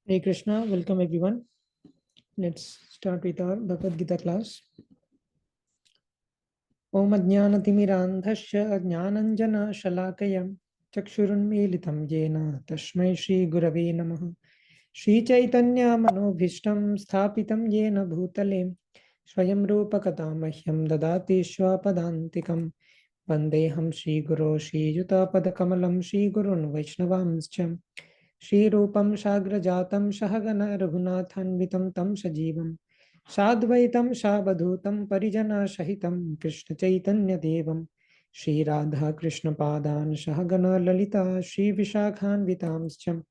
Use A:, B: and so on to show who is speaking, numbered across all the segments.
A: Hare Krishna, welcome everyone. Let's start with our Bhagavad Gita class. Om Ajnanatimirandhasya Jnananjana Shalakayam Chakshurunmilitam Jena Tashmai Shri Gurave Namaha Shri Chaitanya Manobhishtam Sthapitam Jena Bhutale Swayam Rupakata Mahyam Dadati Swapadantikam Vandeham Shri Guru Shri Yuta Kamalam Shri Gurun Vaishnavamscham Shri Rupam Shagrajatam Shahagana Raghunathanvitam Tam Sajivam Sadvaitam Shabadhutam Parijana Shahitam Krishna Chaitanya Devam Shri Radha Krishna Padan Shahagana Lalita Shri Vishakhan Vitamscham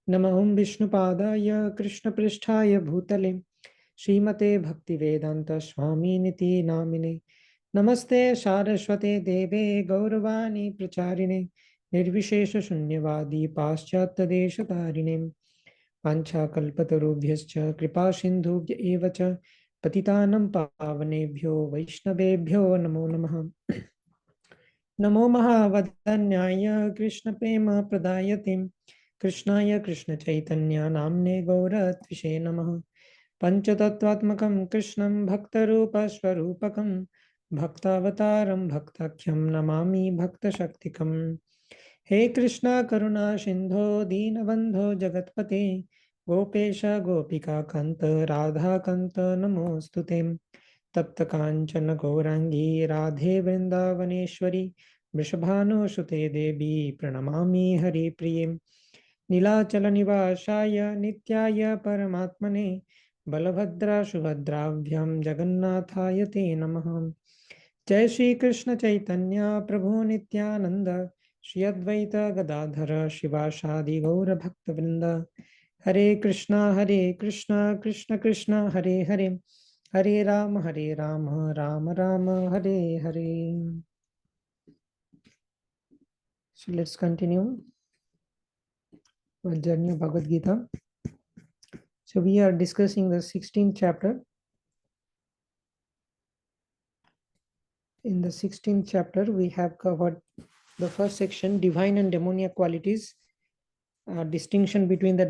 A: Namahum Vishnu Padaya Krishna Pristhaya Bhutale Srimate Bhakti Vedanta Swami Niti Namine Namaste Saraswate Deve Gauravani Pracharine Nirvishesha Shunyavadi Paschatadeshatarine Panchakalpatarubhyascha Kripa Sindhubhya eva cha Patitanam Pavanebhyo Vaishnavebhyo Namo Namaha Namo Mahavadanyaya Krishna Prema Pradayatim Krishnaya Krishna Chaitanya Namne Gauratvishe Namaha Panchatattvatmakam Krishnam Bhaktarupa Swarupakam Bhaktavataram Bhaktakyam Namami Bhakta Shaktikam He Krishna Karuna Sindho Deenabandho Jagatpate Gopesha Gopika Kanta Radha Kanta Namostute Tapta Kanchana Gaurangi Radhe Vrindavaneshwari Vrishabhanu Sute Devi Pranamami Hari Priyam Nilachala Nivashaya Nityaya Paramatmane Balabhadra Subhadravhyam Jagannathaya Te Namaha Jai Shri Krishna Chaitanya Prabhu Nityananda Shri Advaita Gadadhara Shivashadi Gaura Bhakta Vrinda Hare Krishna Krishna Krishna Hare Hare Hare Rama Rama Rama Hare Hare. So let's continue our journey of Bhagavad Gita. So we are discussing the 16th chapter. In the 16th chapter, we have covered the first section, divine and demoniac qualities, distinction between the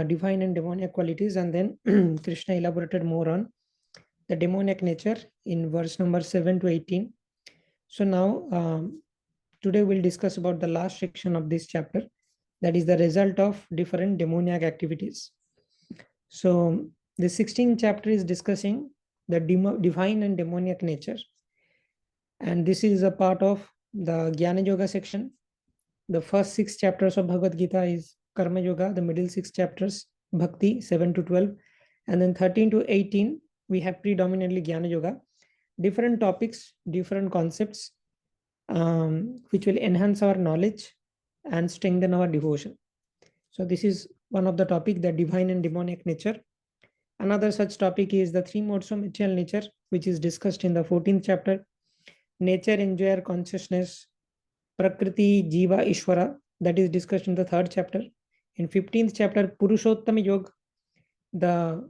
A: divine and demoniac qualities, and then Krishna elaborated more on the demoniac nature in verse number 7 to 18. So now, today we'll discuss about the last section of this chapter, that is the result of different demoniac activities. So the 16th chapter is discussing the divine and demoniac nature. And this is a part of the Jnana Yoga section. The first 6 chapters of Bhagavad Gita is Karma Yoga, the middle 6 chapters, Bhakti, 7 to 12. And then 13 to 18, we have predominantly Jnana Yoga. Different topics, different concepts, which will enhance our knowledge and strengthen our devotion. So this is one of the topic, the divine and demoniac nature. Another such topic is the 3 modes of material nature, which is discussed in the 14th chapter. Nature, enjoyer, consciousness, Prakriti, Jiva, Ishvara, that is discussed in the 3rd chapter. In 15th chapter, Purushottama Yoga, the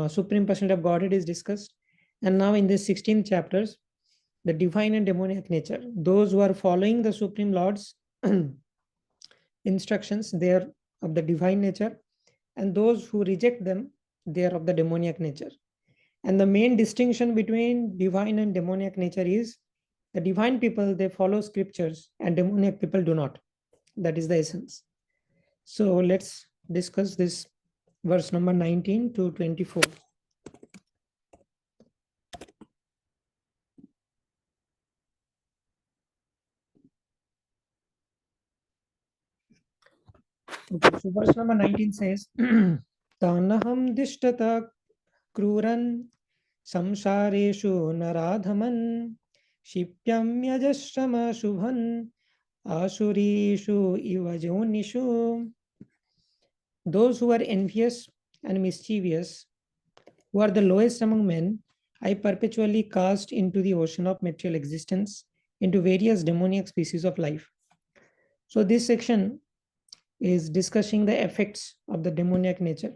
A: Supreme Personality of Godhead is discussed. And now in this 16th chapters, the divine and demoniac nature. Those who are following the Supreme Lord's instructions, they are of the divine nature. And those who reject them, they are of the demoniac nature. And the main distinction between divine and demoniac nature is the divine people, they follow scriptures, and demoniac people do not. That is the essence. So let's discuss this verse number 19 to 24. Okay, so verse number 19 says, Tanaham dishtata kruran samsareshu naradhaman shipyam yajashrama shubhan asurishu ivajonishu. Those who are envious and mischievous, who are the lowest among men, I perpetually cast into the ocean of material existence, into various demoniac species of life. So this section is discussing the effects of the demoniac nature.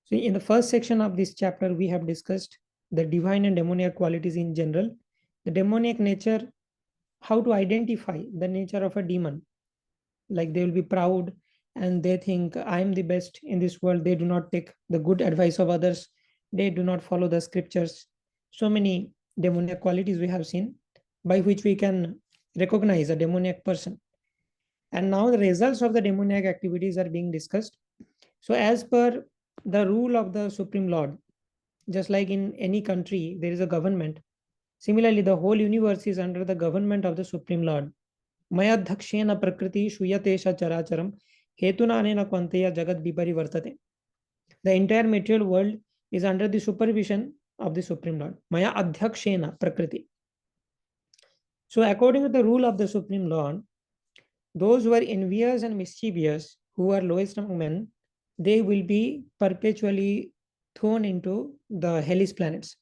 A: So in the first section of this chapter, we have discussed the divine and demoniac qualities in general, the demoniac nature, how to identify the nature of a demon. Like they will be proud and they think I am the best in this world. They do not take the good advice of others. They do not follow the scriptures. So many demoniac qualities we have seen, by which we can recognize a demoniac person. And now the results of the demoniac activities are being discussed. So as per the rule of the Supreme Lord, just like in any country, there is a government. Similarly, the whole universe is under the government of the Supreme Lord. Mayadhakshena prakriti shuyatesha characharam hetunanena kvanteya jagat viparivartate. The entire material world is under the supervision of the Supreme Lord. Maya adhyakshena prakriti. So according to the rule of the Supreme Lord, those who are envious and mischievous, who are lowest among men, they will be perpetually thrown into the hellish planets.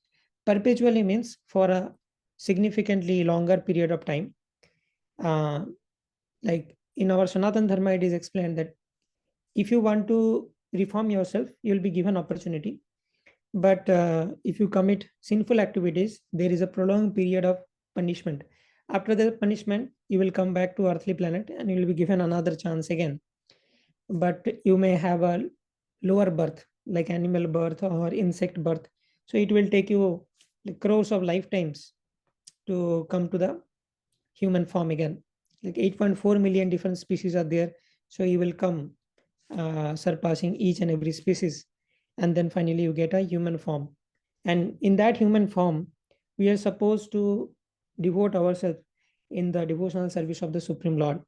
A: Perpetually means for a significantly longer period of time. Like in our Sanatan Dharma, it is explained that if you want to reform yourself, you will be given opportunity. But if you commit sinful activities, there is a prolonged period of punishment. After the punishment, you will come back to earthly planet and you will be given another chance again. But you may have a lower birth, like animal birth or insect birth. So it will take you like crores of lifetimes to come to the human form again. Like 8.4 million different species are there. So you will come surpassing each and every species. And then finally you get a human form. And in that human form, we are supposed to devote ourselves in the devotional service of the Supreme Lord.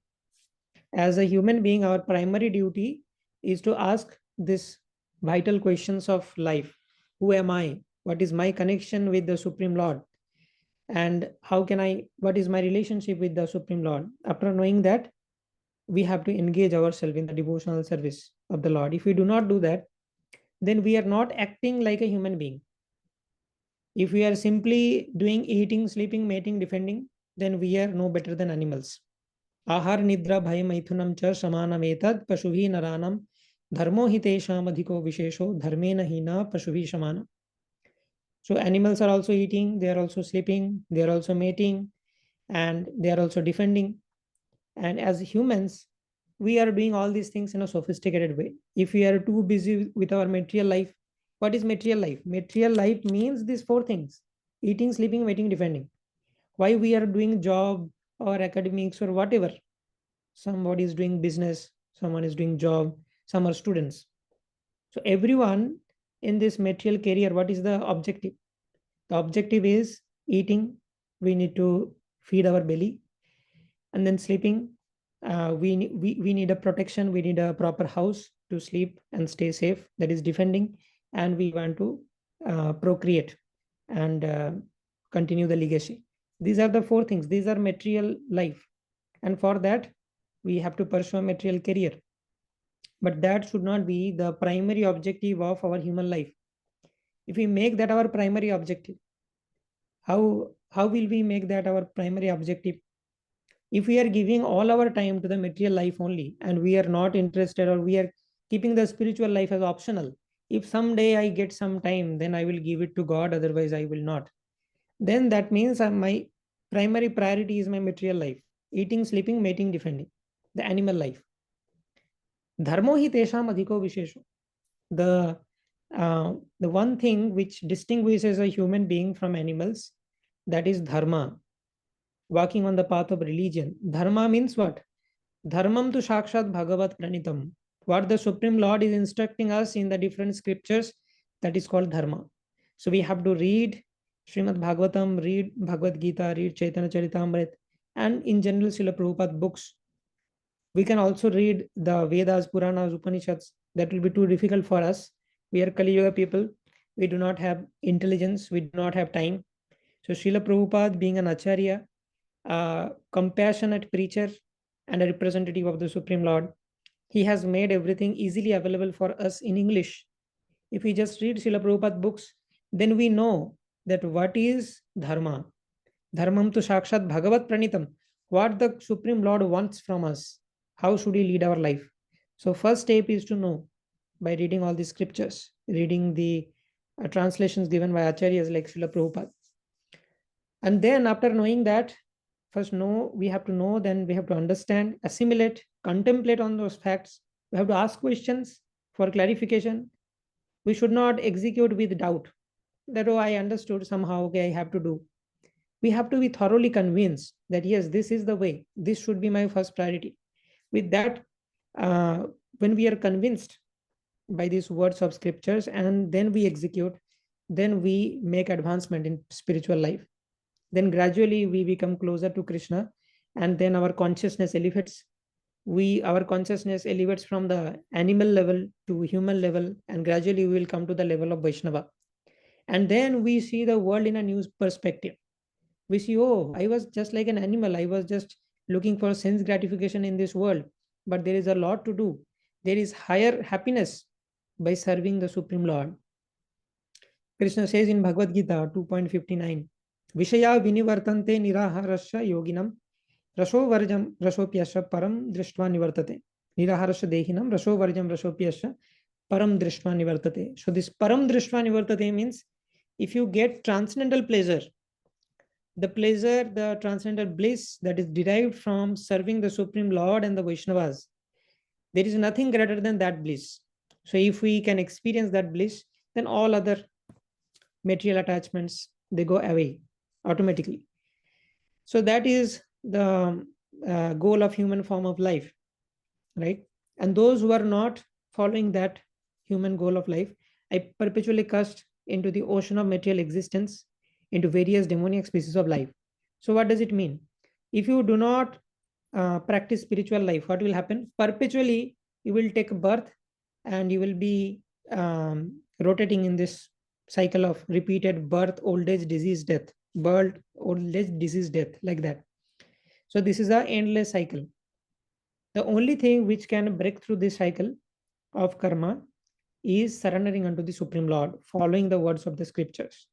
A: As a human being, our primary duty is to ask this vital questions of life. Who am I? What is my connection with the Supreme Lord? And what is my relationship with the Supreme Lord? After knowing that, we have to engage ourselves in the devotional service of the Lord. If we do not do that, then we are not acting like a human being. If we are simply doing eating, sleeping, mating, defending, then we are no better than animals. Ahar nidra bhai maithunam cha samanam etad pashuvi naranam dharmo hitesham adhiko vishesho dharmena hina pashuvi samana. So animals are also eating, they are also sleeping, they are also mating, and they are also defending. And as humans, we are doing all these things in a sophisticated way. If we are too busy with our material life, what is material life? Material life means these four things: eating, sleeping, mating, defending. Why we are doing job or academics or whatever? Somebody is doing business, someone is doing job, some are students. So everyone in this material career, what is the objective? The objective is eating. We need to feed our belly. And then sleeping. We need a protection. We need a proper house to sleep and stay safe. That is defending. And we want to procreate and continue the legacy. These are the four things. These are material life. And for that, we have to pursue a material career. But that should not be the primary objective of our human life. If we make that our primary objective, how will we make that our primary objective? If we are giving all our time to the material life only, and we are not interested, or we are keeping the spiritual life as optional, if someday I get some time, then I will give it to God, otherwise I will not. Then that means my primary priority is my material life: eating, sleeping, mating, defending, the animal life. Dharmo hi tesham adhiko vishesho. The one thing which distinguishes a human being from animals, that is dharma, walking on the path of religion. Dharma means what? Dharmam tu sakshat bhagavat pranitam. What the Supreme Lord is instructing us in the different scriptures, that is called dharma. So we have to read Srimad Bhagavatam, read Bhagavad Gita, read Chaitanya Charitamrita, and in general Srila Prabhupada books. We can also read the Vedas, Puranas, Upanishads. That will be too difficult for us. We are Kali Yuga people. We do not have intelligence. We do not have time. So Srila Prabhupada, being an Acharya, a compassionate preacher, and a representative of the Supreme Lord, he has made everything easily available for us in English. If we just read Srila Prabhupada books, then we know that what is dharma. Dharmam tu sakshat bhagavat pranitam. What the Supreme Lord wants from us. How should we lead our life? So first step is to know by reading all the scriptures, reading the translations given by acharyas like Srila Prabhupada. And then after knowing that, first we have to know, then we have to understand, assimilate, contemplate on those facts, We have to ask questions for clarification. We should not execute with doubt that, oh, I understood somehow, okay, I have to do. We have to be thoroughly convinced that, yes, this is the way. This should be my first priority. With that, when we are convinced by these words of scriptures and then we execute, then we make advancement in spiritual life. Then gradually we become closer to Krishna, and then our consciousness elevates. Our consciousness elevates from the animal level to human level, and gradually we will come to the level of Vaishnava. And then we see the world in a new perspective. We see, oh, I was just like an animal. I was just looking for sense gratification in this world. But there is a lot to do. There is higher happiness by serving the Supreme Lord. Krishna says in Bhagavad Gita 2.59, Vishaya vinivartante niraharasya yoginam rasho varjam rasopyasya param drishtva nivartate. Niraharasya dehinam rasho varjam rasopyasya param drishtva nivartate. So this param drishtva nivartate means if you get transcendental pleasure, the transcendental bliss that is derived from serving the Supreme Lord and the Vaishnavas, there is nothing greater than that bliss. So if we can experience that bliss, then all other material attachments, they go away automatically. So that is the goal of human form of life, right? And those who are not following that human goal of life, I perpetually cast into the ocean of material existence, into various demoniac species of life. So what does it mean? If you do not practice spiritual life, what will happen? Perpetually, you will take birth and you will be rotating in this cycle of repeated birth, old age, disease, death, birth, old age, disease, death, like that. So this is an endless cycle. The only thing which can break through this cycle of karma is surrendering unto the Supreme Lord, following the words of the scriptures.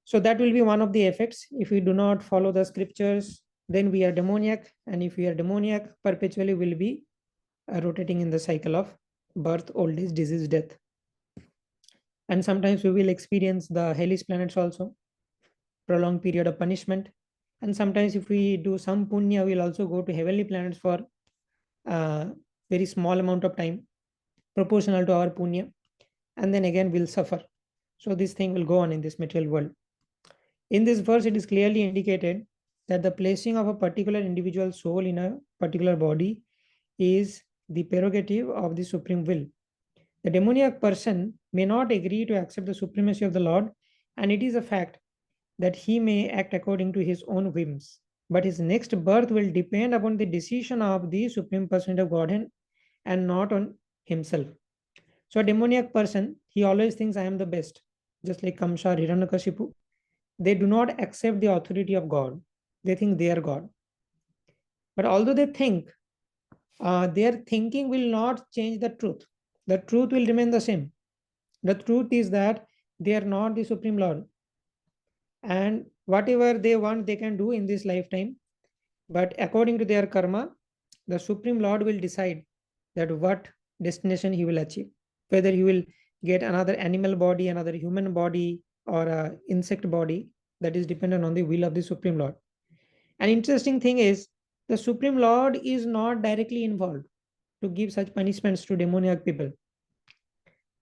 A: So that will be one of the effects. If we do not follow the scriptures, then we are demoniac. And if we are demoniac, perpetually will be rotating in the cycle of birth, old age, disease, death. And sometimes we will experience the hellish planets also, prolonged period of punishment. And sometimes if we do some punya, we'll also go to heavenly planets for very small amount of time, proportional to our punya. And then again, we'll suffer. So this thing will go on in this material world. In this verse, it is clearly indicated that the placing of a particular individual soul in a particular body is the prerogative of the Supreme Will. The demoniac person may not agree to accept the supremacy of the Lord, and it is a fact that he may act according to his own whims. But his next birth will depend upon the decision of the Supreme Person of Godhead and not on himself. So a demoniac person, he always thinks I am the best, just like Kamsa, Hiranyakashipu. They do not accept the authority of God. They think they are God. But although they think, their thinking will not change the truth. The truth will remain the same. The truth is that they are not the Supreme Lord. And whatever they want, they can do in this lifetime. But according to their karma, the Supreme Lord will decide that what destination he will achieve. Whether he will get another animal body, another human body, or an insect body, that is dependent on the will of the Supreme Lord. An interesting thing is, the Supreme Lord is not directly involved to give such punishments to demoniac people,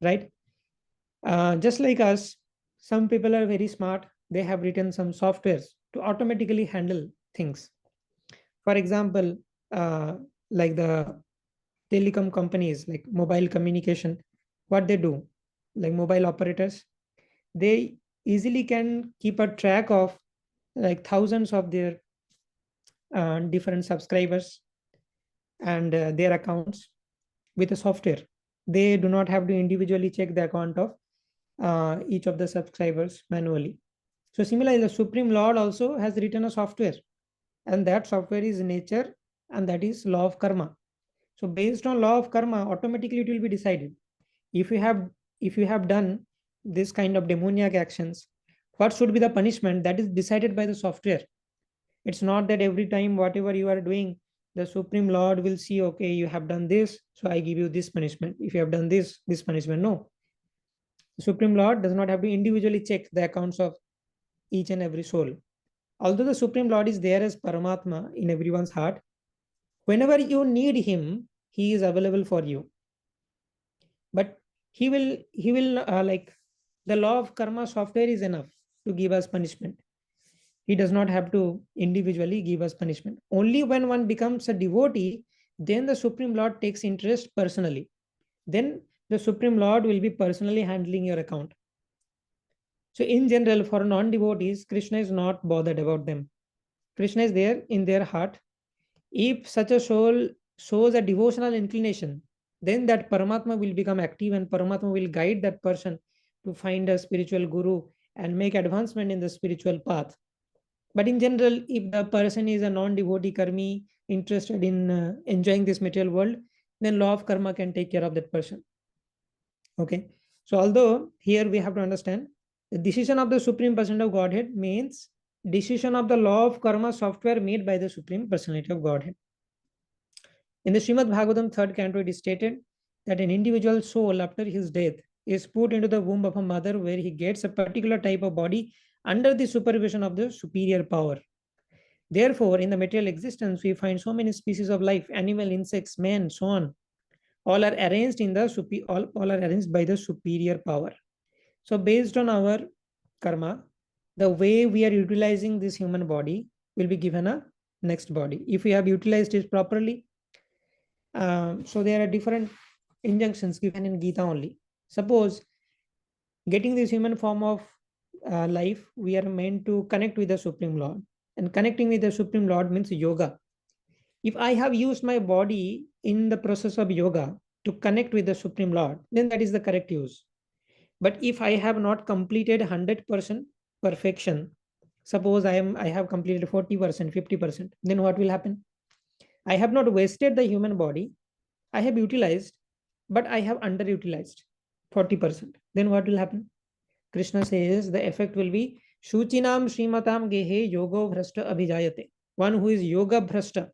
A: right? Just like us, some people are very smart. They have written some softwares to automatically handle things. For example, like the telecom companies, like mobile communication, what they do, like mobile operators, they easily can keep a track of like thousands of their different subscribers and their accounts with a software. They do not have to individually check the account of each of the subscribers manually. So similarly, the Supreme Lord also has written a software, and that software is nature, and that is law of karma. So based on law of karma, automatically it will be decided. If you have done this kind of demoniac actions, what should be the punishment? That is decided by the software. It's not that every time whatever you are doing, the Supreme Lord will see, okay, you have done this, so I give you this punishment. If you have done this punishment. No. The Supreme Lord does not have to individually check the accounts of each and every soul. Although the Supreme Lord is there as Paramatma in everyone's heart, whenever you need him, he is available for you. But he will like, the law of karma software is enough to give us punishment. He does not have to individually give us punishment. Only when one becomes a devotee, then the Supreme Lord takes interest personally. Then the Supreme Lord will be personally handling your account. So in general, for non-devotees, Krishna is not bothered about them. Krishna is there in their heart. If such a soul shows a devotional inclination, then that Paramatma will become active and Paramatma will guide that person to find a spiritual guru and make advancement in the spiritual path. But in general, if the person is a non-devotee karmi, interested in enjoying this material world, then law of karma can take care of that person. Okay. So although here we have to understand, the decision of the Supreme Personality of Godhead means decision of the law of karma software made by the Supreme Personality of Godhead. In the Srimad Bhagavatam 3rd canto, it is stated that an individual soul after his death is put into the womb of a mother where he gets a particular type of body under the supervision of the superior power. Therefore, in the material existence, we find so many species of life, animal, insects, men, so on. All are arranged in the all are arranged by the superior power. So based on our karma, the way we are utilizing this human body will be given a next body. If we have utilized it properly, so there are different injunctions given in Gita only. Suppose getting this human form of life, we are meant to connect with the Supreme Lord. And connecting with the Supreme Lord means yoga. If I have used my body in the process of yoga to connect with the Supreme Lord, then that is the correct use. But if I have not completed 100% perfection, suppose I have completed 40%, 50%, then what will happen? I have not wasted the human body. I have utilized, but I have underutilized 40%. Then what will happen? Krishna says the effect will be Shuchinam Srimatam Gehe Yogo Bhrashta Abhijayate. One who is yoga bhrashta.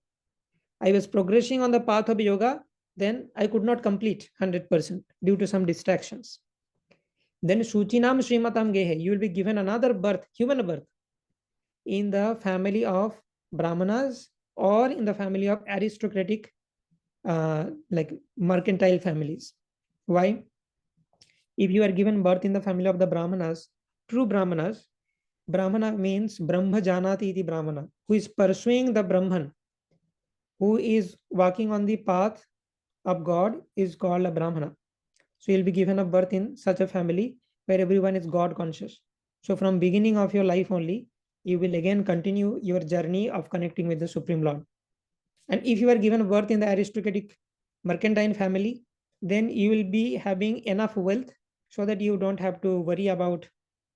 A: I was progressing on the path of yoga, then I could not complete 100% due to some distractions. Then Shuchinam Srimatam Gehe, you will be given another birth, human birth, in the family of Brahmanas or in the family of aristocratic, like mercantile families. Why? If you are given birth in the family of the Brahmanas, true Brahmanas, Brahmana means Brahma Janati iti Brahmana, who is pursuing the Brahman, who is walking on the path of God, is called a Brahmana. So you'll be given a birth in such a family where everyone is God conscious. So from beginning of your life only, you will again continue your journey of connecting with the Supreme Lord. And if you are given birth in the aristocratic mercantile family, then you will be having enough wealth so that you don't have to worry about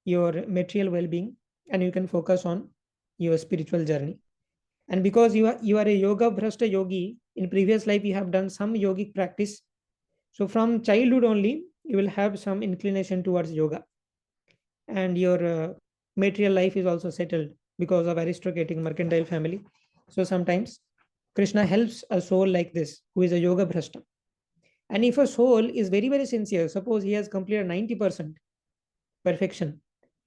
A: your material well-being and you can focus on your spiritual journey. And because you are a yoga bhrashta yogi, in previous life you have done some yogic practice. So from childhood only, you will have some inclination towards yoga. And your material life is also settled because of aristocratic mercantile family. So sometimes Krishna helps a soul like this, who is a yoga bhrashta. And if a soul is very, very sincere, suppose he has completed 90% perfection,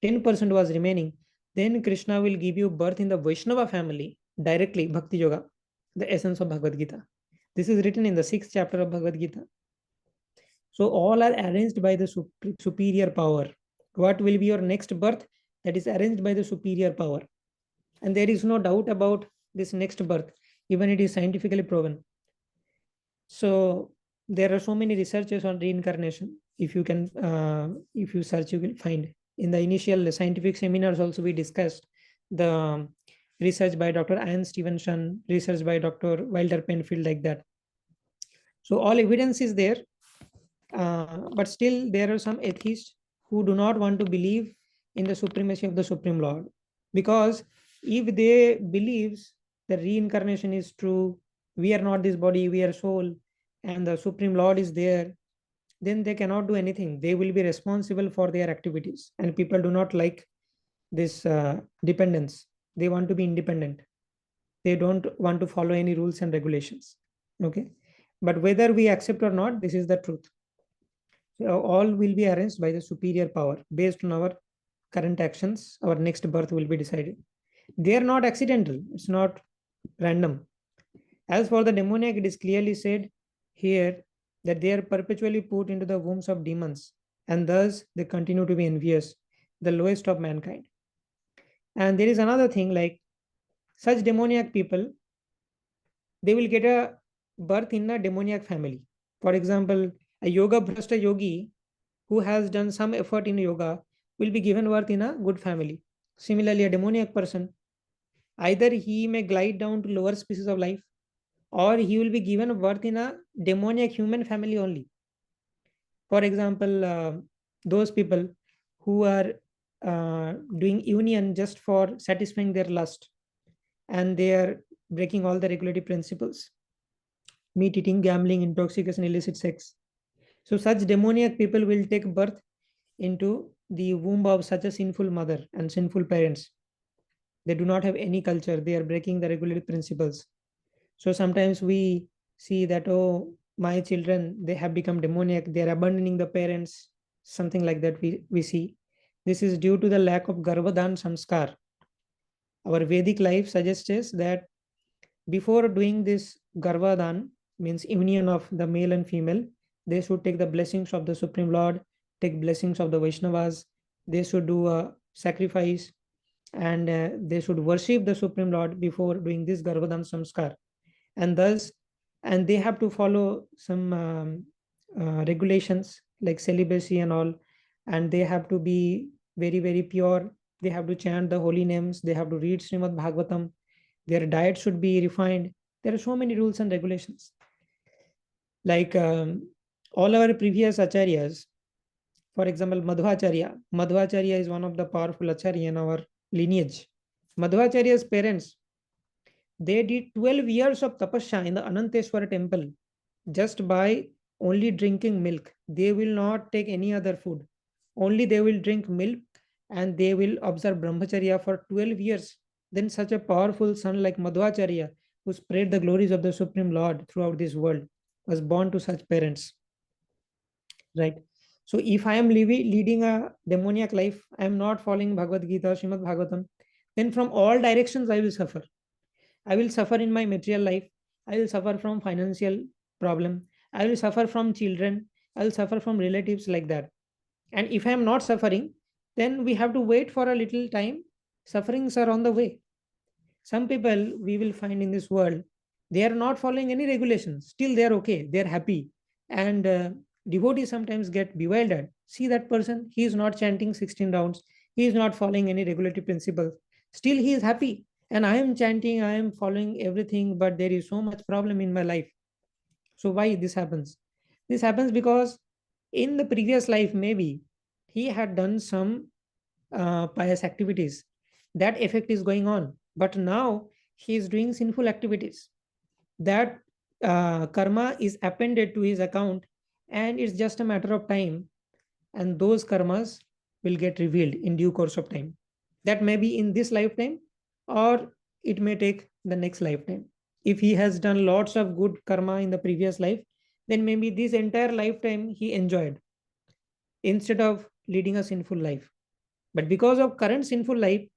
A: 10% was remaining, then Krishna will give you birth in the Vaishnava family directly, Bhakti Yoga, the essence of Bhagavad Gita. This is written in the 6th chapter of Bhagavad Gita. So all are arranged by the superior power. What will be your next birth? That is arranged by the superior power. And there is no doubt about this next birth, even it is scientifically proven. So there are so many researches on reincarnation. If you search, you will find. In the initial scientific seminars also we discussed the research by Dr. Ian Stevenson, research by Dr. Wilder Penfield, like that. So all evidence is there, but still there are some atheists who do not want to believe in the supremacy of the Supreme Lord, because if they believe that reincarnation is true, we are not this body, we are soul, and the Supreme Lord is there, then they cannot do anything. They will be responsible for their activities. And people do not like this dependence. They want to be independent. They don't want to follow any rules and regulations. Okay. But whether we accept or not, this is the truth. So all will be arranged by the superior power. Based on our current actions, our next birth will be decided. They are not accidental. It's not random. As for the demoniac, it is clearly said here that they are perpetually put into the wombs of demons, and thus they continue to be envious, the lowest of mankind. And there is another thing, like such demoniac people, they will get a birth in a demoniac family. For example, a yoga bhrashta yogi who has done some effort in yoga will be given birth in a good family. Similarly, a demoniac person, either he may glide down to lower species of life, or he will be given birth in a demoniac human family only. For example, those people who are doing union just for satisfying their lust, and they are breaking all the regulatory principles: meat eating, gambling, intoxication, illicit sex. So such demoniac people will take birth into the womb of such a sinful mother and sinful parents. They do not have any culture. They are breaking the regulatory principles. So sometimes we see that, oh, my children, they have become demoniac. They are abandoning the parents. Something like that we see. This is due to the lack of Garbhadan Samskar. Our Vedic life suggests us that before doing this Garbhadan, means union of the male and female, they should take the blessings of the Supreme Lord, take blessings of the Vaishnavas. They should do a sacrifice, and they should worship the Supreme Lord before doing this Garbhadan Samskar. And thus, and they have to follow some regulations like celibacy and all, and they have to be very, very pure. They have to chant the holy names. They have to read Srimad Bhagavatam. Their diet should be refined. There are so many rules and regulations. Like all our previous acharyas, for example, Madhvacharya. Madhvacharya is one of the powerful acharya in our lineage. Madhvacharya's parents, they did 12 years of tapasya in the Ananteswara temple just by only drinking milk. They will not take any other food. Only they will drink milk, and they will observe brahmacharya for 12 years. Then such a powerful son like Madhvacharya, who spread the glories of the Supreme Lord throughout this world, was born to such parents. Right? So if I am leading a demoniac life, I am not following Bhagavad Gita, Srimad Bhagavatam, then from all directions I will suffer. I will suffer in my material life. I will suffer from financial problem. I will suffer from children. I will suffer from relatives, like that. And if I am not suffering, then we have to wait for a little time. Sufferings are on the way. Some people we will find in this world, they are not following any regulations. Still, they are okay. They are happy. And devotees sometimes get bewildered. See that person, he is not chanting 16 rounds. He is not following any regulatory principles. Still, he is happy. And I am chanting, I am following everything, but there is so much problem in my life. So why this happens? This happens because in the previous life, maybe he had done some pious activities. That effect is going on. But now he is doing sinful activities. That karma is appended to his account, and it's just a matter of time. And those karmas will get revealed in due course of time. That may be in this lifetime, or it may take the next lifetime. If he has done lots of good karma in the previous life, then maybe this entire lifetime he enjoyed instead of leading a sinful life. But because of current sinful life,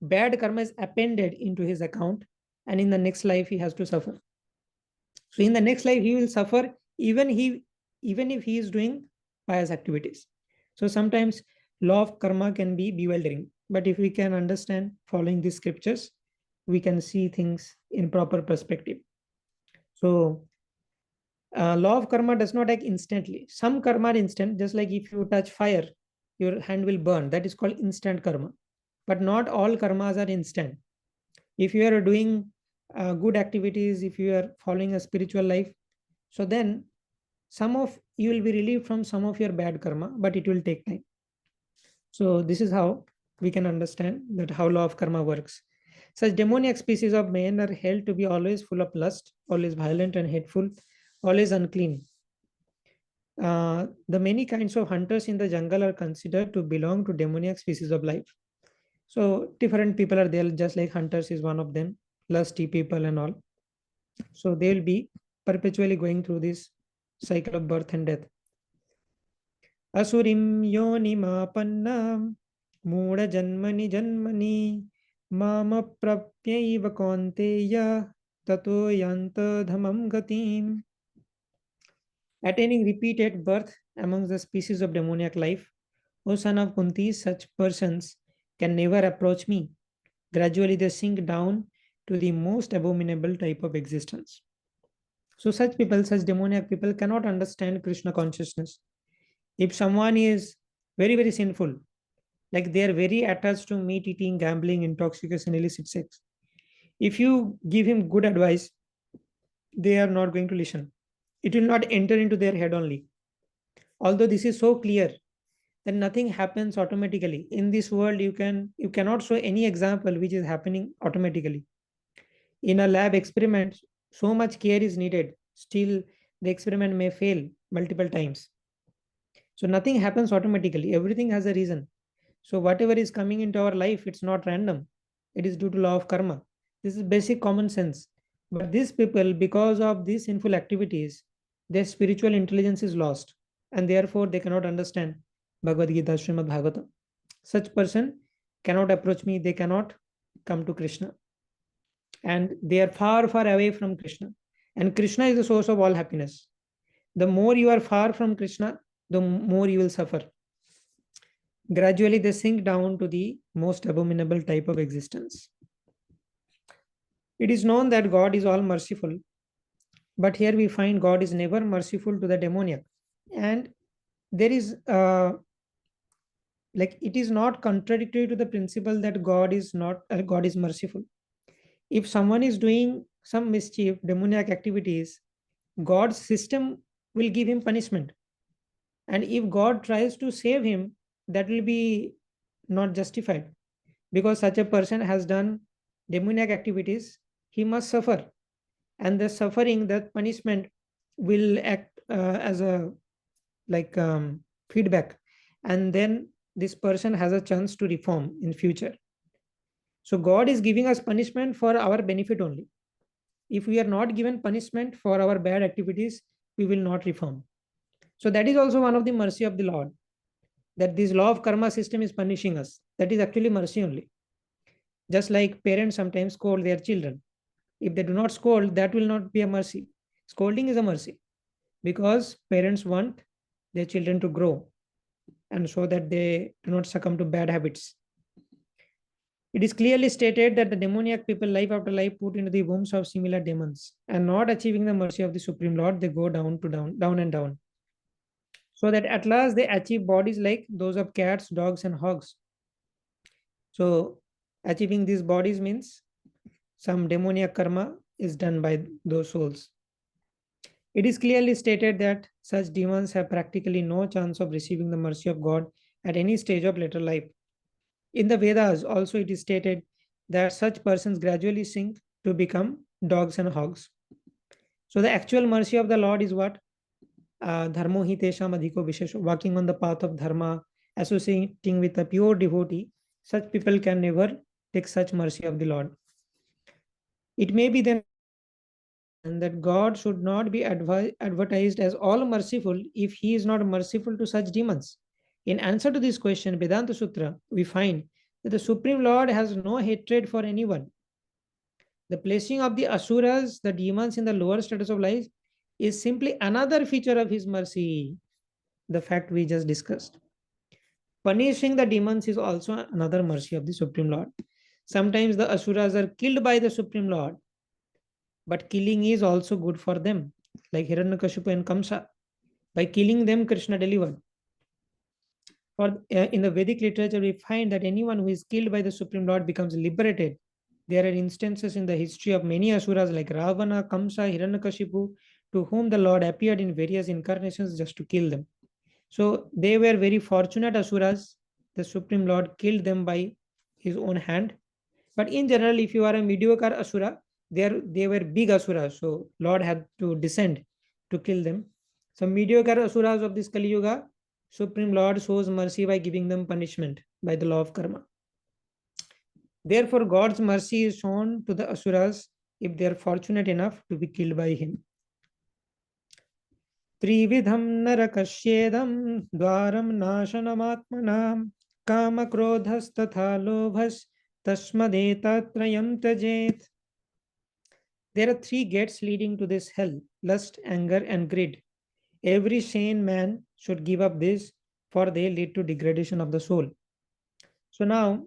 A: bad karma is appended into his account, and in the next life he has to suffer. So in the next life he will suffer even if he is doing pious activities. So sometimes law of karma can be bewildering, but if we can understand following these scriptures, we can see things in proper perspective. So law of karma does not act instantly. Some karma are instant, just like if you touch fire, your hand will burn. That is called instant karma. But not all karmas are instant. If you are doing good activities, if you are following a spiritual life, so then you will be relieved from some of your bad karma, but it will take time. So this is how we can understand that how law of karma works. Such demoniac species of men are held to be always full of lust, always violent and hateful, always unclean. The many kinds of hunters in the jungle are considered to belong to demoniac species of life. So different people are there, just like hunters is one of them, lusty people and all. So they will be perpetually going through this cycle of birth and death. Asurim yonimapannam mooda janmani janmani mama prapyaiva kaunteya tato yanta dhamam gatim. attaining repeated birth amongst the species of demoniac life. O son of Kunti, such persons can never approach me. Gradually they sink down to the most abominable type of existence. So such people, such demoniac people cannot understand Krishna consciousness. If someone is very, very sinful, like they are very attached to meat eating, gambling, intoxication, illicit sex, if you give him good advice, they are not going to listen. It will not enter into their head only. Although this is so clear that nothing happens automatically. In this world, you cannot show any example which is happening automatically. In a lab experiment, so much care is needed. Still, the experiment may fail multiple times. So nothing happens automatically. Everything has a reason. So whatever is coming into our life, it's not random. It is due to law of karma. This is basic common sense. But these people, because of these sinful activities, their spiritual intelligence is lost, and therefore they cannot understand Bhagavad Gita, Srimad Bhagavatam. Such person cannot approach me. They cannot come to Krishna, and they are far, far away from Krishna. And Krishna is the source of all happiness. The more you are far from Krishna, the more you will suffer. Gradually, they sink down to the most abominable type of existence. It is known that God is all merciful, but here we find God is never merciful to the demoniac. And there is, like, it is not contradictory to the principle that God is not, God is merciful. If someone is doing some mischief, demoniac activities, God's system will give him punishment. And if God tries to save him, that will be not justified, because such a person has done demoniac activities, he must suffer. And the suffering, that punishment will act as a feedback. And then this person has a chance to reform in future. So God is giving us punishment for our benefit only. If we are not given punishment for our bad activities, we will not reform. So that is also one of the mercy of the Lord, that this law of karma system is punishing us. That is actually mercy only. Just like parents sometimes scold their children. If they do not scold, that will not be a mercy. Scolding is a mercy, because parents want their children to grow, and so that they do not succumb to bad habits. It is clearly stated that the demoniac people, life after life, put into the wombs of similar demons, and not achieving the mercy of the Supreme Lord, they go down and down. So that at last they achieve bodies like those of cats, dogs, and hogs. So achieving these bodies means some demoniac karma is done by those souls. It is clearly stated that such demons have practically no chance of receiving the mercy of God at any stage of later life. In the Vedas, also it is stated that such persons gradually sink to become dogs and hogs. So the actual mercy of the Lord is what? Dharmo hi tesham adhiko vishesho. Walking on the path of dharma, associating with a pure devotee, such people can never take such mercy of the Lord. It may be then that God should not be advertised as all merciful if he is not merciful to such demons. In answer to this question, Vedanta Sutra, we find that the Supreme Lord has no hatred for anyone. The placing of the asuras, the demons, in the lower status of life is simply another feature of his mercy, the fact we just discussed. Punishing the demons is also another mercy of the Supreme Lord. Sometimes the asuras are killed by the Supreme Lord, but killing is also good for them, like Hiranyakashipu and Kamsa. By killing them, Krishna delivered. In the Vedic literature, we find that anyone who is killed by the Supreme Lord becomes liberated. There are instances in the history of many asuras like Ravana, Kamsa, Hiranyakashipu, to whom the Lord appeared in various incarnations just to kill them. So they were very fortunate asuras. The Supreme Lord killed them by his own hand. But in general, if you are a mediocre asura, they were big asuras. So Lord had to descend to kill them. So mediocre asuras of this Kali Yuga, Supreme Lord shows mercy by giving them punishment by the law of karma. Therefore, God's mercy is shown to the asuras if they are fortunate enough to be killed by him. Trividham narakashyedam dwaram nasanamatmanam kama krodhas tatha lobhas tasmadetatrayam tajet. There are three gates leading to this hell: lust, anger, and greed. Every sane man should give up this, for they lead to degradation of the soul. So now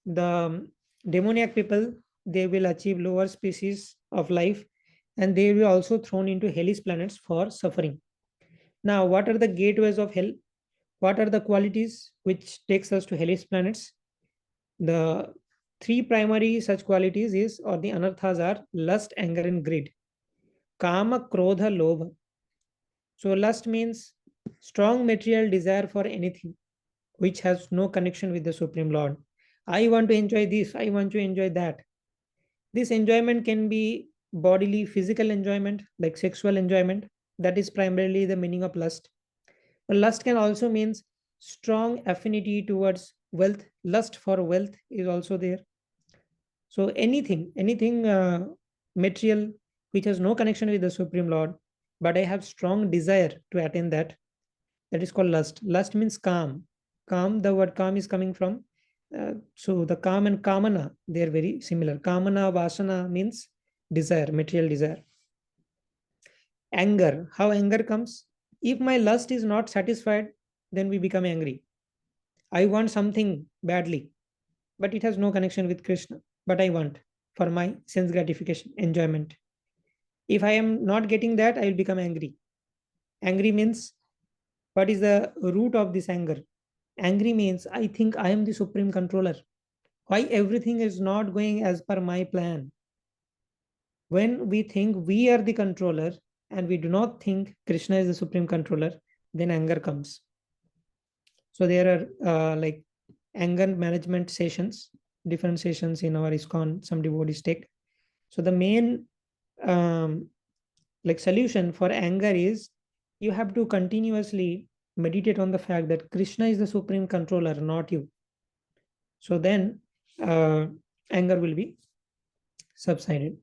A: the demoniac people, they will achieve lower species of life, and they will also thrown into hellish planets for suffering. Now, what are the gateways of hell? What are the qualities which takes us to hellish planets? The three primary such qualities is, or the anarthas are, lust, anger, and greed. Kama, krodha, lobha. So lust means strong material desire for anything which has no connection with the Supreme Lord. I want to enjoy this, I want to enjoy that. This enjoyment can be bodily, physical enjoyment, like sexual enjoyment. That is primarily the meaning of lust. But lust can also means strong affinity towards wealth. Lust for wealth is also there. So anything material which has no connection with the Supreme Lord, but I have strong desire to attain that, that is called lust. Lust means calm. Calm, the word calm is coming from. So the calm and kamana, they are very similar. Kamana, vasana means desire, material desire. Anger, how anger comes? If my lust is not satisfied, then we become angry. I want something badly, but it has no connection with Krishna. But I want for my sense gratification, enjoyment. If I am not getting that, I will become angry. Angry means, what is the root of this anger? Angry means I think I am the supreme controller. Why everything is not going as per my plan? When we think we are the controller and we do not think Krishna is the supreme controller, then anger comes. So there are like anger management sessions, different sessions in our ISKCON, some devotees take. So the main like solution for anger is, you have to continuously meditate on the fact that Krishna is the supreme controller, not you. So then anger will be subsided.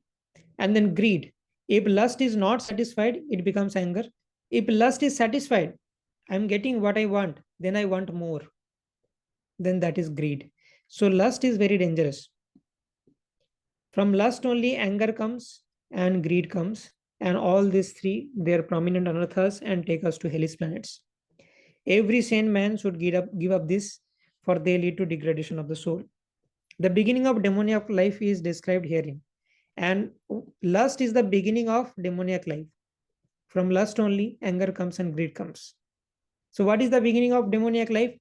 A: And then greed. If lust is not satisfied, it becomes anger. If lust is satisfied, I'm getting what I want, then I want more. Then that is greed. So lust is very dangerous. From lust only anger comes and greed comes. And all these three, they are prominent anarthas and take us to hellish planets. Every sane man should give up this, for they lead to degradation of the soul. The beginning of demoniac life is described herein. And lust is the beginning of demoniac life. From lust only, anger comes and greed comes. So, what is the beginning of demoniac life?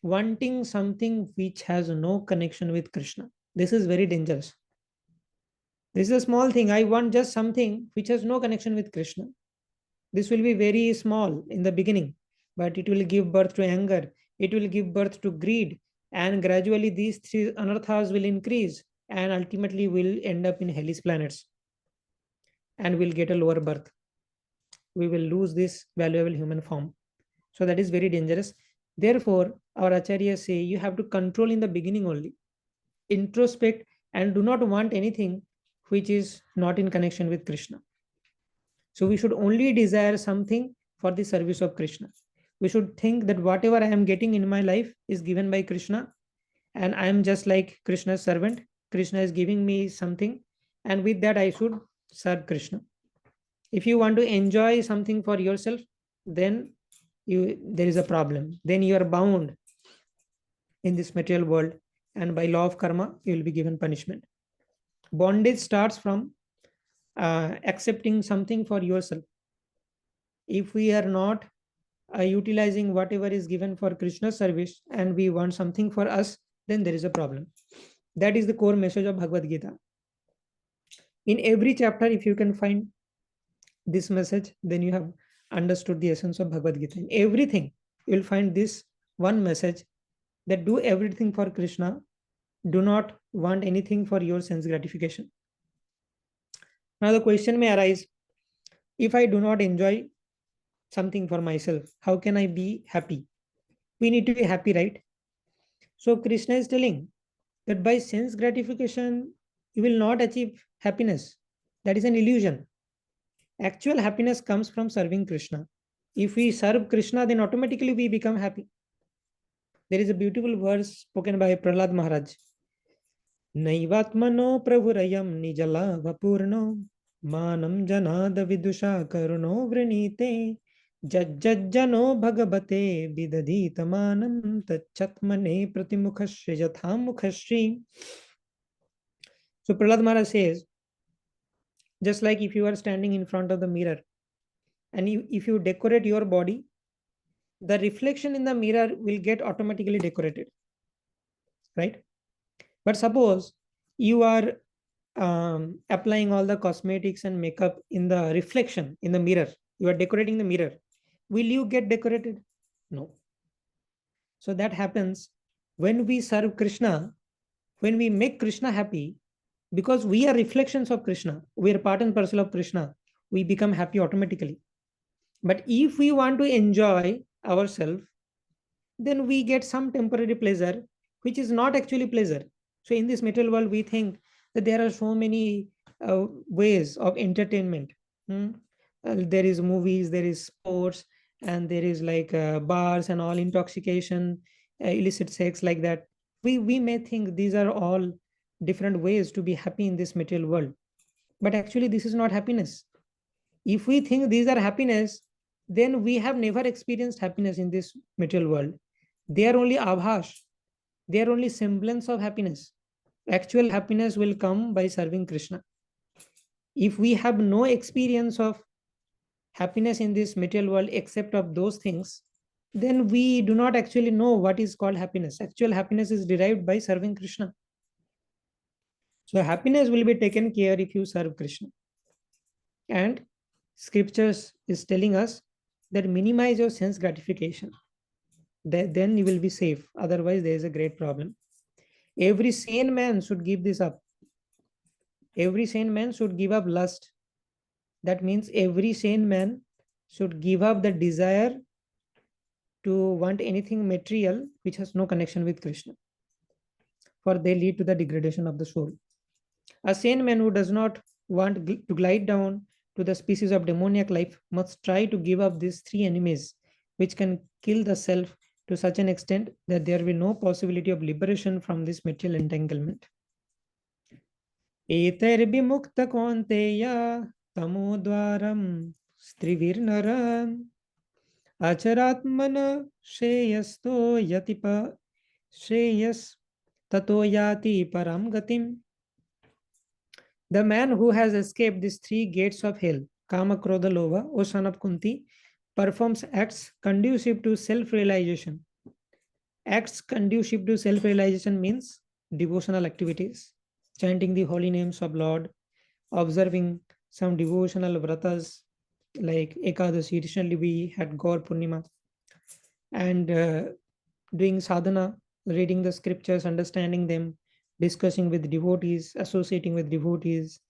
A: Wanting something which has no connection with Krishna. This is very dangerous. This is a small thing. I want just something which has no connection with Krishna. This will be very small in the beginning, but it will give birth to anger. It will give birth to greed. And gradually, these three anarthas will increase and ultimately will end up in hellish planets and will get a lower birth. We will lose this valuable human form. So that is very dangerous. Therefore, our acharyas say you have to control in the beginning only, introspect, and do not want anything which is not in connection with Krishna. So we should only desire something for the service of Krishna. We should think that whatever I am getting in my life is given by Krishna, and I am just like Krishna's servant. Krishna is giving me something, and with that I should serve Krishna. If you want to enjoy something for yourself, then there is a problem. Then you are bound in this material world, and by law of karma, you will be given punishment. Bondage starts from accepting something for yourself. If we are not utilizing whatever is given for Krishna's service and we want something for us, then there is a problem. That is the core message of Bhagavad Gita. In every chapter, if you can find this message, then you have understood the essence of Bhagavad Gita. In everything, you will find this one message, that do everything for Krishna. Do not want anything for your sense gratification. Now the question may arise, if I do not enjoy something for myself, how can I be happy? We need to be happy, right? So Krishna is telling that by sense gratification, you will not achieve happiness. That is an illusion. Actual happiness comes from serving Krishna. If we serve Krishna, then automatically we become happy. There is a beautiful verse spoken by Prahlad Maharaj. Naivatmano prabhurayam nijala vapurno manam janada vidusha karuno vrinite Jajjano bhagavate vidadhitamanam tachatmane pratimukhasya yatham mukhashri. So Prahlad Maharaj says, just like if you are standing in front of the mirror and if you decorate your body, the reflection in the mirror will get automatically decorated, right? But suppose you are applying all the cosmetics and makeup in the reflection in the mirror, you are decorating the mirror, will you get decorated? No. So that happens when we serve Krishna, when we make Krishna happy, because we are reflections of Krishna, we are part and parcel of Krishna, we become happy automatically. But if we want to enjoy ourselves, then we get some temporary pleasure, which is not actually pleasure. So in this material world, we think that there are so many ways of entertainment. Hmm? There is movies, there is sports, and there is like bars and all intoxication, illicit sex like that. We may think these are all different ways to be happy in this material world, but actually this is not happiness. If we think these are happiness, then we have never experienced happiness in this material world. They are only abhash, they are only semblance of happiness. Actual happiness will come by serving Krishna. If we have no experience of happiness in this material world except of those things, then we do not actually know what is called happiness. Actual happiness is derived by serving Krishna. So happiness will be taken care if you serve Krishna. And scriptures is telling us that minimize your sense gratification. Then you will be safe. Otherwise, there is a great problem. Every sane man should give this up. Every sane man should give up lust. That means every sane man should give up the desire to want anything material which has no connection with Krishna, for they lead to the degradation of the soul. A sane man who does not want to glide down to the species of demoniac life must try to give up these three enemies, which can kill the self to such an extent that there will be no possibility of liberation from this material entanglement. एतैर्विमुक्त कौन्तेय तमोद्वारं स्त्रिभिर्नर अचरात्मन श्रेयस्तो यतिप श्रेयस ततो याति param gatim. The man who has escaped these three gates of hell, Kama, Krodha, Lobha, O son of Kunti, performs acts conducive to self-realization. Acts conducive to self-realization means devotional activities, chanting the holy names of Lord, observing some devotional vratas like Ekadashi. Recently we had Gaur Purnima, and doing sadhana, reading the scriptures, understanding them, discussing with devotees, associating with devotees,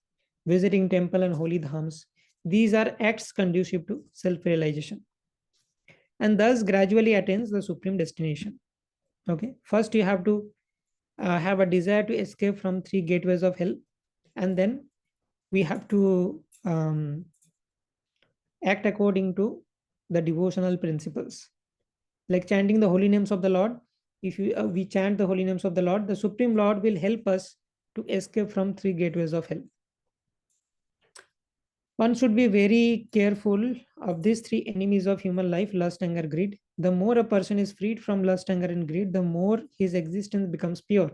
A: visiting temple and holy dhams. These are acts conducive to self-realization, and thus gradually attains the supreme destination. Okay, first you have to have a desire to escape from three gateways of hell, and then we have to act according to the devotional principles, like chanting the holy names of the Lord. If we chant the holy names of the Lord, the Supreme Lord will help us to escape from three gateways of hell. One should be very careful of these three enemies of human life: lust, anger, greed. The more a person is freed from lust, anger, and greed, the more his existence becomes pure.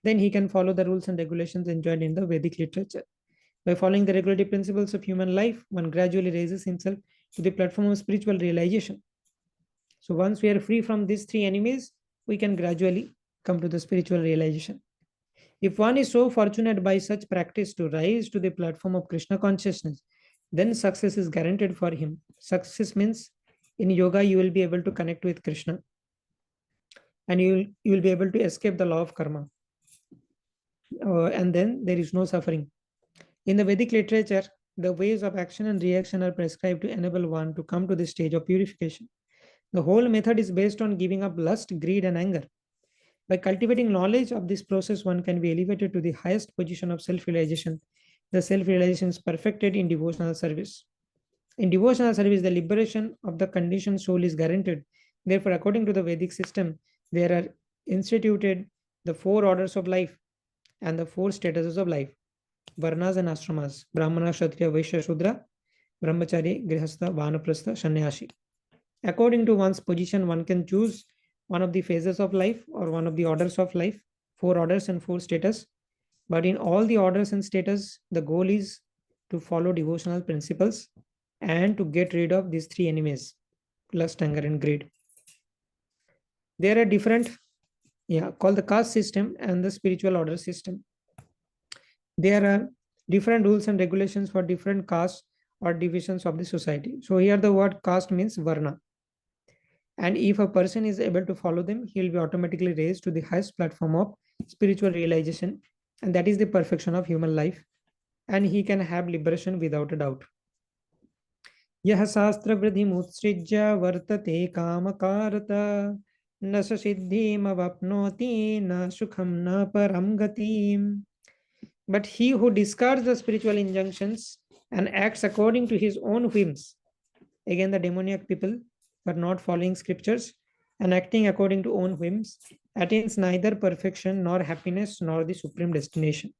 A: Then he can follow the rules and regulations enjoined in the Vedic literature. By following the regulative principles of human life, one gradually raises himself to the platform of spiritual realization. So once we are free from these three enemies, we can gradually come to the spiritual realization. If one is so fortunate by such practice to rise to the platform of Krishna consciousness, then success is guaranteed for him. Success means in yoga you will be able to connect with Krishna, and you will be able to escape the law of karma, and then there is no suffering. In the Vedic literature, the ways of action and reaction are prescribed to enable one to come to the stage of purification. The whole method is based on giving up lust, greed, and anger. By cultivating knowledge of this process, one can be elevated to the highest position of self-realization. The self-realization is perfected in devotional service. In devotional service, the liberation of the conditioned soul is guaranteed. Therefore, according to the Vedic system, there are instituted the 4 orders of life and the 4 statuses of life: Varnas and Ashramas, Brahmana, Kshatriya, Vaishya, Shudra. brahmachari, grihastha, vanaprastha, sannyasi. According to one's position, one can choose one of the phases of life or one of the orders of life, 4 orders and 4 status. But in all the orders and status, the goal is to follow devotional principles and to get rid of these 3 enemies, lust, anger, and greed. There are different, called the caste system and the spiritual order system. There are different rules and regulations for different castes or divisions of the society. So here the word caste means varna. And if a person is able to follow them, he will be automatically raised to the highest platform of spiritual realization. And that is the perfection of human life. And he can have liberation without a doubt. Yah sastra vridhimutssrijya vartate kamakarata na siddhim avapnoti na sukham na param gatim. But he who discards the spiritual injunctions and acts according to his own whims, again the demoniac people, but not following scriptures and acting according to own whims, attains neither perfection nor happiness nor the supreme destination.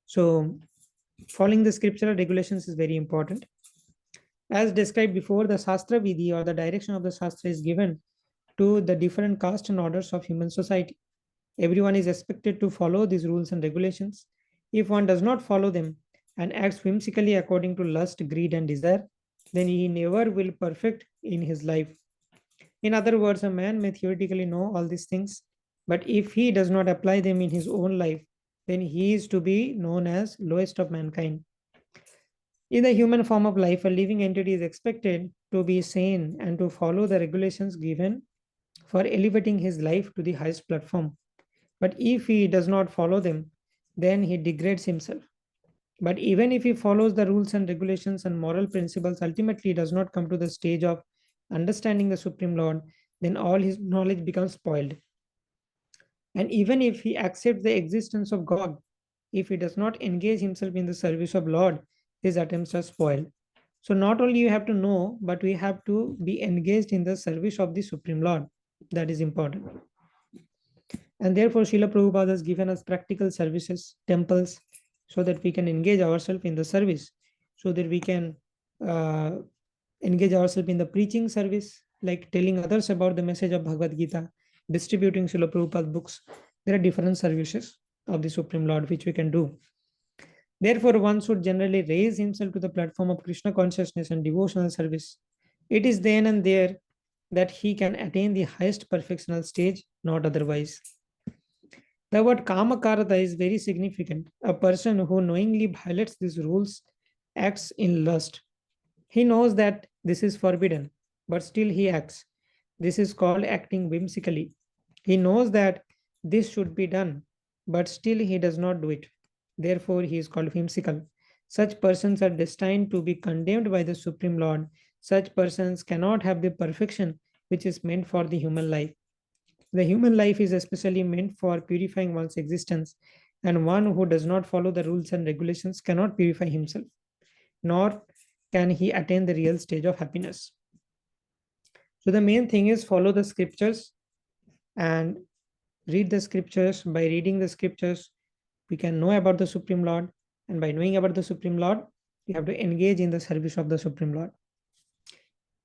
A: So, following the scriptural regulations is very important. As described before, the Sastra Vidhi or the direction of the Sastra is given to the different castes and orders of human society. Everyone is expected to follow these rules and regulations. If one does not follow them and acts whimsically according to lust, greed, and desire, then he never will perfect in his life. In other words, a man may theoretically know all these things, but if he does not apply them in his own life, then he is to be known as lowest of mankind. In the human form of life, a living entity is expected to be sane and to follow the regulations given for elevating his life to the highest platform. But if he does not follow them, then he degrades himself. But even if he follows the rules and regulations and moral principles, ultimately does not come to the stage of understanding the Supreme Lord, then all his knowledge becomes spoiled. And even if he accepts the existence of God, if he does not engage himself in the service of Lord, his attempts are spoiled. So not only you have to know, but we have to be engaged in the service of the Supreme Lord. That is important. And therefore, Srila Prabhupada has given us practical services, temples, so that we can engage ourselves in the service, so that we can engage ourselves in the preaching service, like telling others about the message of Bhagavad Gita, distributing Srila Prabhupada's books. There are different services of the Supreme Lord which we can do. Therefore, one should generally raise himself to the platform of Krishna consciousness and devotional service. It is then and there that he can attain the highest perfectional stage, not otherwise. The word Kamakarata is very significant. A person who knowingly violates these rules acts in lust. He knows that this is forbidden, but still he acts. This is called acting whimsically. He knows that this should be done, but still he does not do it. Therefore, he is called whimsical. Such persons are destined to be condemned by the Supreme Lord. Such persons cannot have the perfection which is meant for the human life. The human life is especially meant for purifying one's existence, and one who does not follow the rules and regulations cannot purify himself, nor can he attain the real stage of happiness. So the main thing is follow the scriptures and read the scriptures. By reading the scriptures, we can know about the Supreme Lord, and by knowing about the Supreme Lord, we have to engage in the service of the Supreme Lord.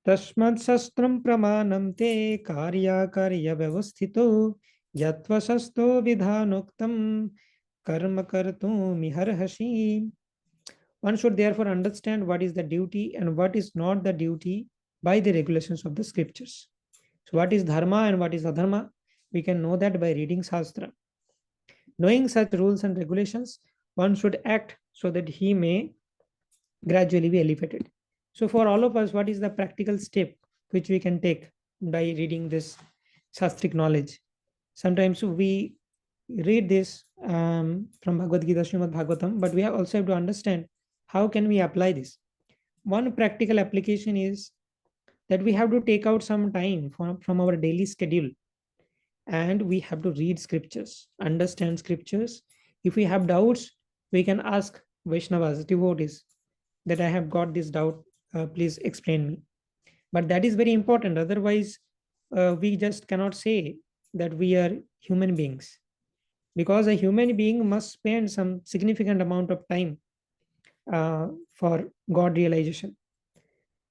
A: Tasmad sastram pramanam te karya vyavasthito yatva sasto vidhanuktam karma kartum miharhashi. One should therefore understand what is the duty and what is not the duty by the regulations of the scriptures. So what is dharma and what is adharma? We can know that by reading Sastra. Knowing such rules and regulations, one should act so that he may gradually be elevated. So for all of us, what is the practical step which we can take by reading this Shastric knowledge? Sometimes we read this from Bhagavad Gita, Srimad Bhagavatam, but we also have to understand how can we apply this. One practical application is that we have to take out some time from our daily schedule, and we have to read scriptures, understand scriptures. If we have doubts, we can ask Vaishnavas, devotees, that I have got this doubt, please explain me. But that is very important. Otherwise, we just cannot say that we are human beings, because a human being must spend some significant amount of time for God realization,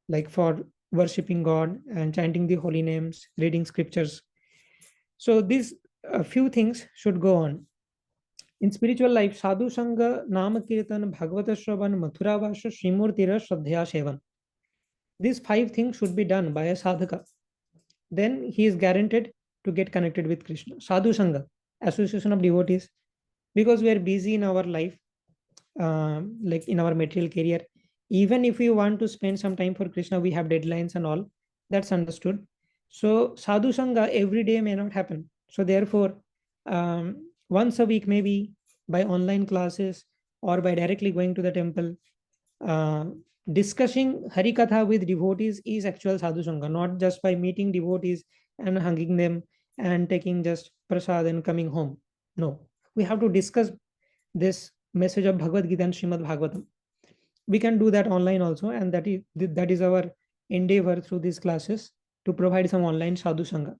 A: like for worshipping God and chanting the holy names, reading scriptures. So these few things should go on. In spiritual life, sadhu sangha, nama kirtan, bhagavata shravan, mathura vasha, srimurtira, shraddhya sevan. These 5 things should be done by a sadhaka. Then he is guaranteed to get connected with Krishna. Sadhu sangha, association of devotees, because we are busy in our life, like in our material career. Even if we want to spend some time for Krishna, we have deadlines and all. That's understood. So sadhu sangha every day may not happen. So therefore, once a week, maybe by online classes or by directly going to the temple, uh, discussing Harikatha with devotees is actual sadhu sangha, not just by meeting devotees and hugging them and taking just prasad and coming home. No, we have to discuss this message of Bhagavad Gita and Srimad Bhagavatam. We can do that online also, and that is our endeavor through these classes to provide some online sadhu sangha.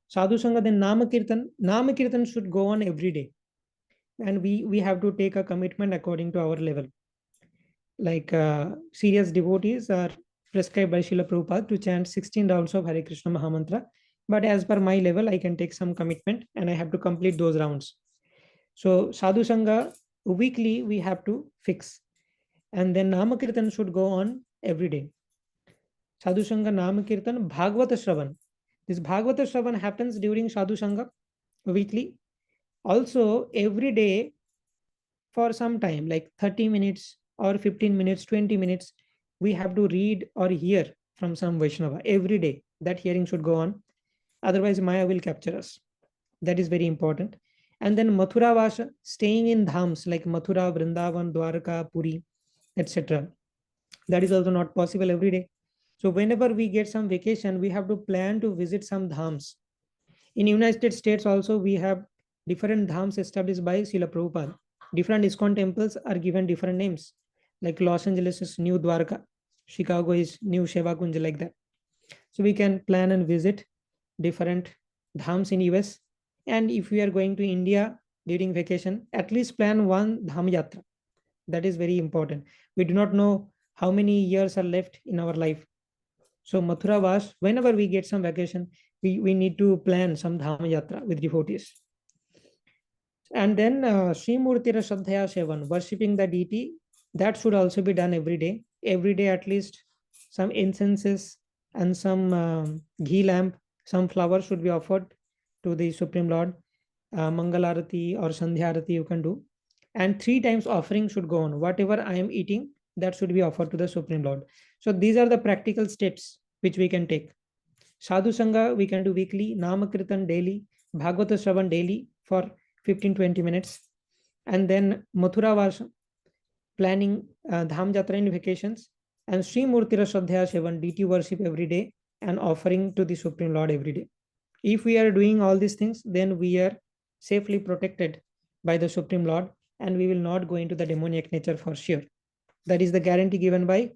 A: Sadhu sangha, then nama kirtan. Nama kirtan should go on every day, and we have to take a commitment according to our level. Like serious devotees are prescribed by Srila Prabhupada to chant 16 rounds of Hare Krishna Mahamantra. But as per my level, I can take some commitment and I have to complete those rounds. So Sadhu Sangha weekly we have to fix. And then Namakirtan should go on every day. Sadhu Sangha, Namakirtan, Bhagavata Shravan. This Bhagavata Shravan happens during Sadhu Sangha weekly. Also, every day for some time, like 30 minutes or 15 minutes, 20 minutes, we have to read or hear from some Vaishnava every day. That hearing should go on. Otherwise, Maya will capture us. That is very important. And then Mathura Vasha, staying in dhams like Mathura, Vrindavan, Dwarka, Puri, etc. That is also not possible every day. So whenever we get some vacation, we have to plan to visit some dhams. In United States also, we have different dhams established by Srila Prabhupada. Different ISKCON temples are given different names. Like Los Angeles is New Dwarka, Chicago is New Sheva Kunj, like that. So we can plan and visit different dhams in US. And if we are going to India during vacation, at least plan one dham yatra. That is very important. We do not know how many years are left in our life. So Mathura Vas, whenever we get some vacation, we need to plan some dham yatra with devotees. And then Sri Murtira Shraddhaya Sevan, worshipping the deity, that should also be done every day. Every day, at least some incenses and some ghee lamp, some flowers should be offered to the Supreme Lord. Mangalarati or Sandhyarati you can do. And 3 times offering should go on. Whatever I am eating, that should be offered to the Supreme Lord. So these are the practical steps which we can take. Sadhu Sangha we can do weekly, Namakirtan daily, Bhagavata Shravan daily for 15-20 minutes. And then Mathura Vasha, planning Dham Jatra in vacations. And Sri Murtira Shraddhaya Sevan, deity worship every day and offering to the Supreme Lord every day. If we are doing all these things, then we are safely protected by the Supreme Lord and we will not go into the demoniac nature for sure. That is the guarantee given by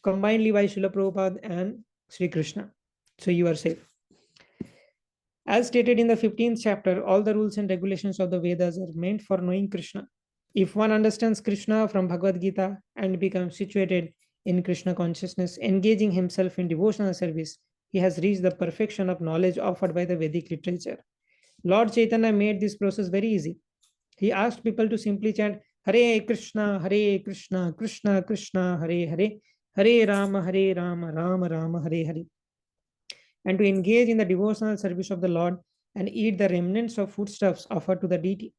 A: combinedly by Srila Prabhupada and Sri Krishna. So you are safe. As stated in the 15th chapter, all the rules and regulations of the Vedas are meant for knowing Krishna. If one understands Krishna from Bhagavad Gita and becomes situated in Krishna consciousness, engaging himself in devotional service, he has reached the perfection of knowledge offered by the Vedic literature. Lord Chaitanya made this process very easy. He asked people to simply chant Hare Krishna, Krishna Krishna, Hare Hare, Hare Rama, Rama Rama, Hare Hare, and to engage in the devotional service of the Lord and eat the remnants of foodstuffs offered to the deity.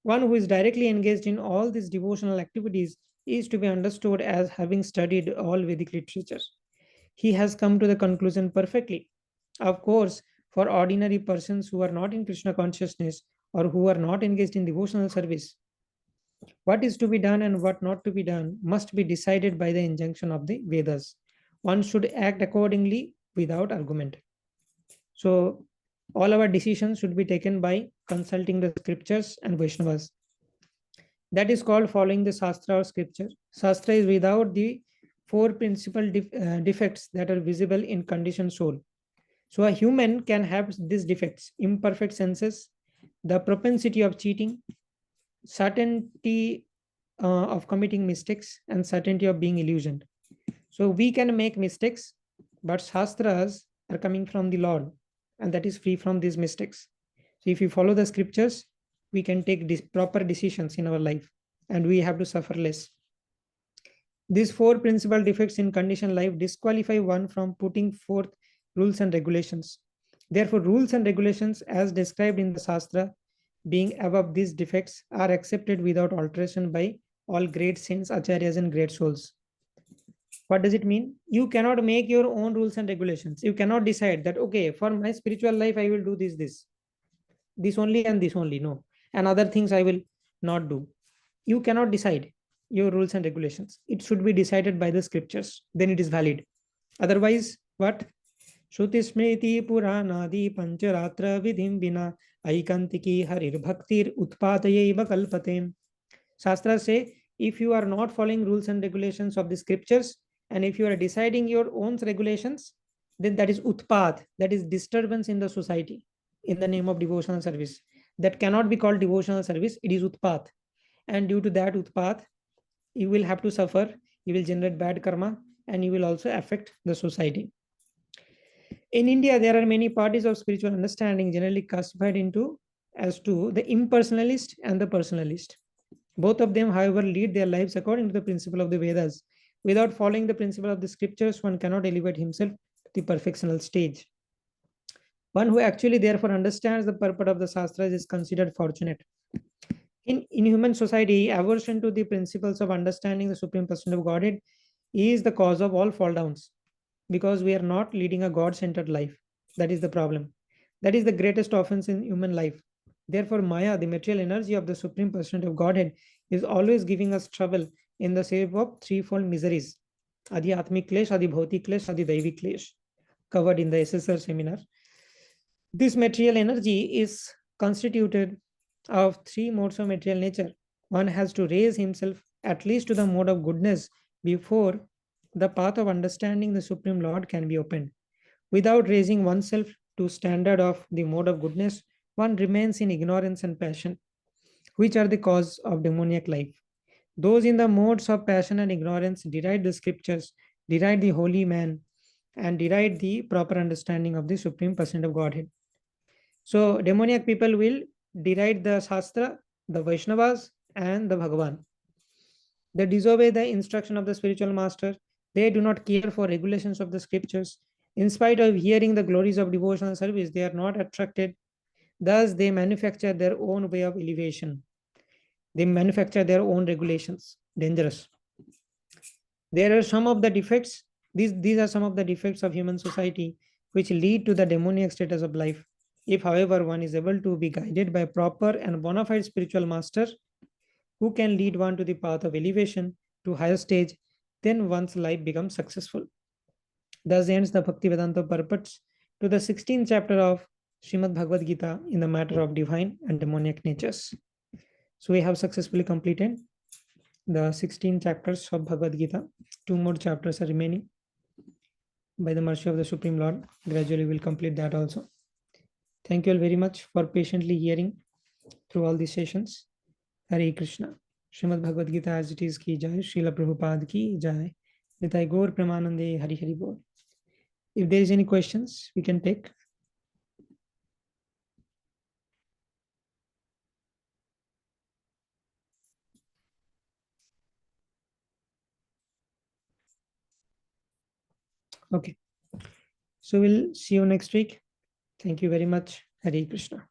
A: One who is directly engaged in all these devotional activities is to be understood as having studied all Vedic literatures. He has come to the conclusion perfectly. Of course, for ordinary persons who are not in Krishna consciousness or who are not engaged in devotional service, what is to be done and what not to be done must be decided by the injunction of the Vedas. One should act accordingly without argument. So, all our decisions should be taken by consulting the scriptures and Vaishnavas. That is called following the Sastra or scripture. Sastra is without the 4 principal defects that are visible in conditioned soul. So a human can have these defects: imperfect senses, the propensity of cheating, certainty of committing mistakes and certainty of being illusioned. So we can make mistakes, but Shastras are coming from the Lord, and that is free from these mistakes. So if you follow the scriptures, we can take proper decisions in our life, and we have to suffer less. These four principal defects in conditioned life disqualify one from putting forth rules and regulations. Therefore, rules and regulations, as described in the Shastra, being above these defects, are accepted without alteration by all great saints, acharyas, and great souls. What does it mean? You cannot make your own rules and regulations. You cannot decide that, okay, for my spiritual life, I will do this only and this only. No. And other things I will not do. You cannot decide your rules and regulations. It should be decided by the scriptures. Then it is valid. Otherwise, what? Shruti smriti puranadi pancharatra vidhim bina aikantiki harir bhaktir utpatayeva kalpatem. Shastras say, if you are not following rules and regulations of the scriptures, and if you are deciding your own regulations, then that is utpat, that is disturbance in the society in the name of devotional service. That cannot be called devotional service, it is utpat. And due to that utpat, you will have to suffer, you will generate bad karma, and you will also affect the society. In India, there are many parties of spiritual understanding generally classified into as to the impersonalist and the personalist. Both of them, however, lead their lives according to the principle of the Vedas. Without following the principle of the scriptures, one cannot elevate himself to the perfectional stage. One who actually therefore understands the purport of the Shastras is considered fortunate. In human society, aversion to the principles of understanding the Supreme Person of Godhead is the cause of all fall downs, because we are not leading a God-centered life. That is the problem. That is the greatest offense in human life. Therefore, Maya, the material energy of the Supreme Person of Godhead, is always giving us trouble in the shape of threefold miseries. Adi Atmik Klesh, Adi Bhautik Klesh, Adi Daivik Klesh, covered in the SSR seminar. This material energy is constituted of three modes of material nature. One has to raise himself at least to the mode of goodness before the path of understanding the Supreme Lord can be opened. Without raising oneself to standard of the mode of goodness, one remains in ignorance and passion, which are the cause of demoniac life. Those in the modes of passion and ignorance deride the scriptures, deride the holy man, and deride the proper understanding of the Supreme Person of Godhead. So demoniac people will deride the Shastra, the Vaishnavas, and the Bhagavan. They disobey the instruction of the spiritual master. They do not care for regulations of the scriptures. In spite of hearing the glories of devotional service, they are not attracted. Thus, they manufacture their own way of elevation. They manufacture their own regulations. Dangerous. There are some of the defects. These are some of the defects of human society which lead to the demoniac status of life. If, however, one is able to be guided by proper and bona fide spiritual master who can lead one to the path of elevation to higher stage, then one's life becomes successful. Thus ends the Bhakti Vedanta purports to the 16th chapter of Srimad Bhagavad Gita in the matter of divine and demoniac natures. So we have successfully completed the 16 chapters of Bhagavad Gita. 2 more chapters are remaining. By the mercy of the Supreme Lord, gradually we'll complete that also. Thank you all very much for patiently hearing through all these sessions. Hare Krishna. Srimad Bhagavad Gita as it is ki jai. Srila Prabhupada ki jai. Nitai Gaur Pramanande Hari Hari Bol. If there is any questions, we can take. Okay. So we'll see you next week. Thank you very much. Hare Krishna.